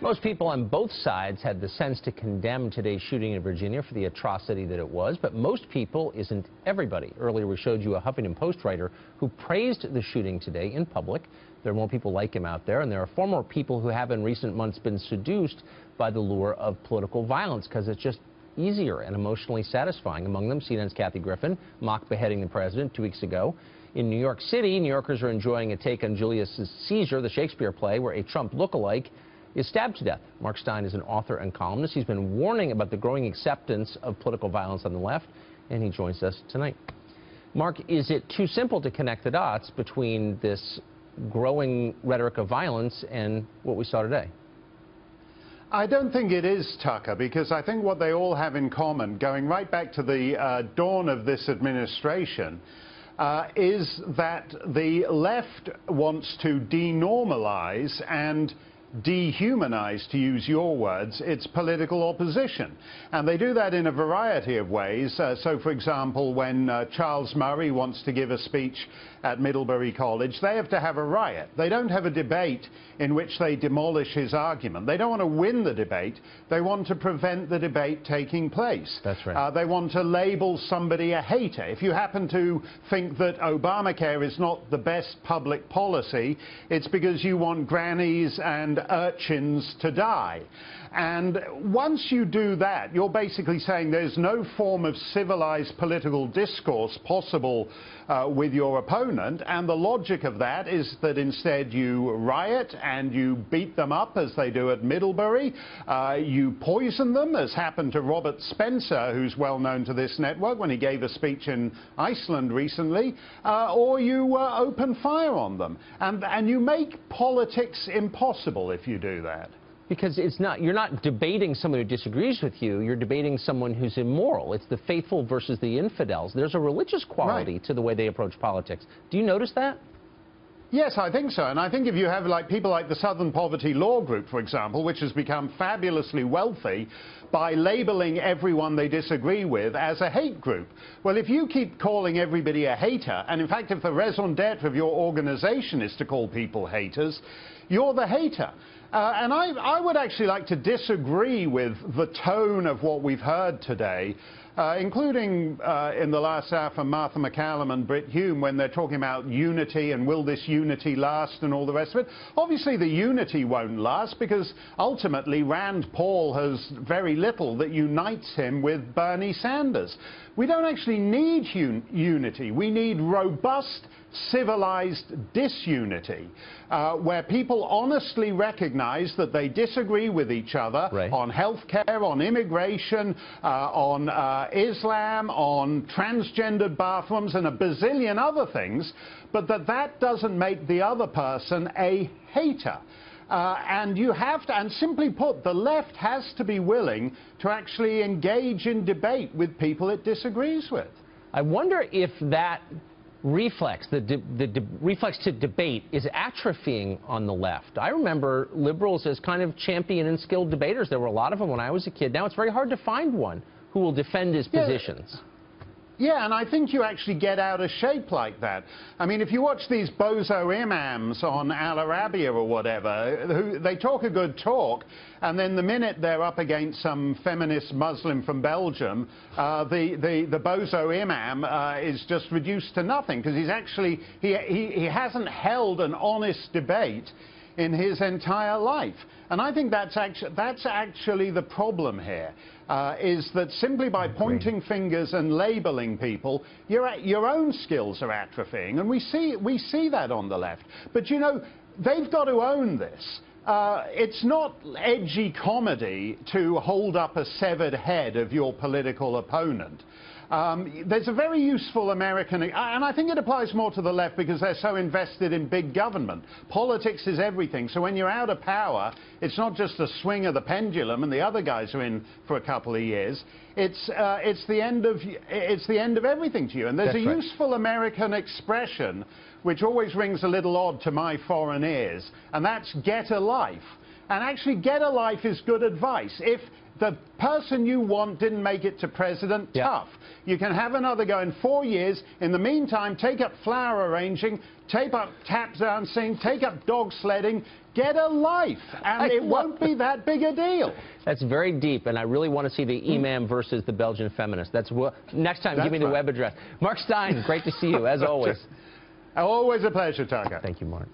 Most people on both sides had the sense to condemn today's shooting in Virginia for the atrocity that it was, but most people isn't everybody. Earlier we showed you a Huffington Post writer who praised the shooting today in public. There are more people like him out there, and there are far more people who have in recent months been seduced by the lure of political violence because it's just easier and emotionally satisfying. Among them, CNN's Kathy Griffin, mock beheading the president 2 weeks ago. In New York City, New Yorkers are enjoying a take on Julius Caesar, the Shakespeare play, where a Trump lookalike is stabbed to death. Mark Steyn is an author and columnist. He's been warning about the growing acceptance of political violence on the left, and he joins us tonight. Mark, is it too simple to connect the dots between this growing rhetoric of violence and what we saw today? I don't think it is, Tucker, because I think what they all have in common, going right back to the dawn of this administration, is that the left wants to denormalize and dehumanize, to use your words, its political opposition. And they do that in a variety of ways. So, for example, when Charles Murray wants to give a speech at Middlebury College, they have to have a riot. They don't have a debate in which they demolish his argument. They don't want to win the debate. They want to prevent the debate taking place. That's right. They want to label somebody a hater. If you happen to think that Obamacare is not the best public policy, it's because you want grannies and urchins to die. And once you do that, you're basically saying there's no form of civilized political discourse possible with your opponent, and the logic of that is that instead you riot and you beat them up, as they do at Middlebury. You poison them, as happened to Robert Spencer, who's well known to this network when he gave a speech in Iceland recently, or you open fire on them. And you make politics impossible if you do that. Because you're not debating someone who disagrees with you, you're debating someone who's immoral. It's the faithful versus the infidels. There's a religious quality to the way they approach politics. Do you notice that? Yes, I think so. And I think if you have people like the Southern Poverty Law Group, for example, which has become fabulously wealthy by labeling everyone they disagree with as a hate group. Well, if you keep calling everybody a hater, and in fact, if the raison d'etre of your organization is to call people haters, you're the hater. And I would actually like to disagree with the tone of what we've heard today, including in the last hour from Martha MacCallum and Brit Hume, when they're talking about unity and will this unity last and all the rest of it. Obviously the unity won't last because ultimately Rand Paul has very little that unites him with Bernie Sanders. We don't actually need unity. We need robust, civilized disunity, where people honestly recognize that they disagree with each other on health care, on immigration, on Islam, on transgendered bathrooms and a bazillion other things, but that doesn't make the other person a hater. And you have to, and simply put, the left has to be willing to actually engage in debate with people it disagrees with. I wonder if that reflex, the reflex to debate, is atrophying on the left. I remember liberals as kind of champion and skilled debaters. There were a lot of them when I was a kid. Now it's very hard to find one who will defend his positions. Yeah, and I think you actually get out of shape like that. I mean, if you watch these bozo imams on Al Arabiya or whatever, they talk a good talk, and then the minute they're up against some feminist Muslim from Belgium, the bozo imam is just reduced to nothing, because he's actually, he hasn't held an honest debate in his entire life. And I think that's actually the problem here, is that simply by pointing fingers and labeling people, your own skills are atrophying. And we see that on the left. But, you know, they've got to own this. It's not edgy comedy to hold up a severed head of your political opponent. There's a very useful American, and I think it applies more to the left because they're so invested in big government. Politics is everything. So when you're out of power, it's not just a swing of the pendulum and the other guys are in for a couple of years. It's the end of everything to you. And there's a useful American expression which always rings a little odd to my foreign ears, and that's get a life. And actually, get a life is good advice. If the person you want didn't make it to president, tough. You can have another go in 4 years. In the meantime, take up flower arranging, take up tap dancing, take up dog sledding, get a life, and it won't be that big a deal. That's very deep, and I really want to see the imam versus the Belgian feminist. Next time, give me the web address. Mark Steyn, great to see you, as always. Always a pleasure, Tucker. Thank you, Mark.